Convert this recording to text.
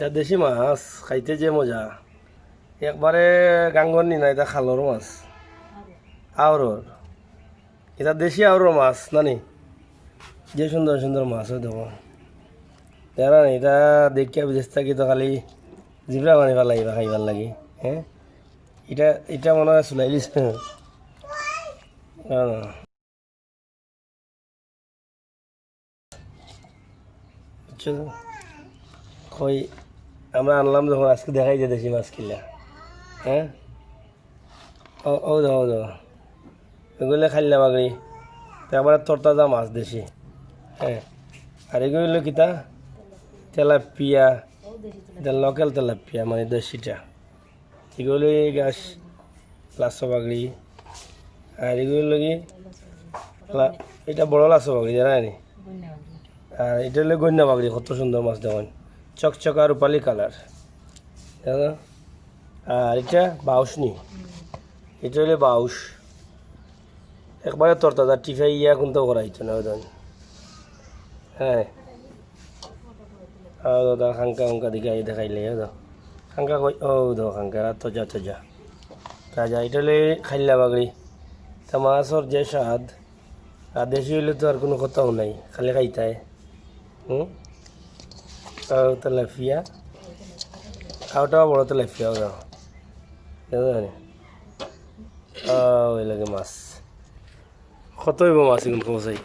এটা দেশি মাছ খাইতে যে মজা একবারে গাঙ্গর নি না এটা খালর মাছ আওরর এটা দেশি আওরর মাছ নানি যে সুন্দর সুন্দর মাছ হয় দেখো জানা এটা দেখিয়া বিদেশ থাকি তো খালি জিবরা বানি ভাল লাগিবা খাইবার লাগি হ্যাঁ এটা এটা মনে হয় চুলাইলিস কই আমরা আনলাম যখন আজকে দেখাই যে দেশি মাছ কিনলা হ্যাঁ ও ও দাও দাও এগুলো খাইলা বাগড়ি তারপরে তরতাজা মাছ দেশি হ্যাঁ আর এগুলো হলো কিতা তেলাপিয়া এটা লোকাল তেলাপিয়া মানে দেশিটা এগুলো গাছ লাচ্ছ বাগড়ি আর এগুলো হলো কি এটা বড় লাচ্ছ বাগড়ি জানা নি আর এটা হলো গন্যা বাগড়ি কত সুন্দর মাছ দেখুন চকচকা রূপালি কালার আর এটা বাউস নি এটা হলো বাউস একবারে তরতাজা টিফাই ইয়া কিন্তু করা হইতো না ওজন হ্যাঁ দাদা খাঙ্কা উঙ্কা দিকে দেখাইলে খাঙ্কা কই ও দো খাঙ্কা তজা তজা তাজা এটা হলে খাইলা বাগড়ি তা মাছর যে স্বাদ আর দেশি হইলে তো আর কোনো কথাও নাই খালি খাইতায় তেলাপিয়া খাওয়াটাও বড় তেলাপিয়াও দাও ওই লাগে মাছ কত হইব মাছ এখন কমসাই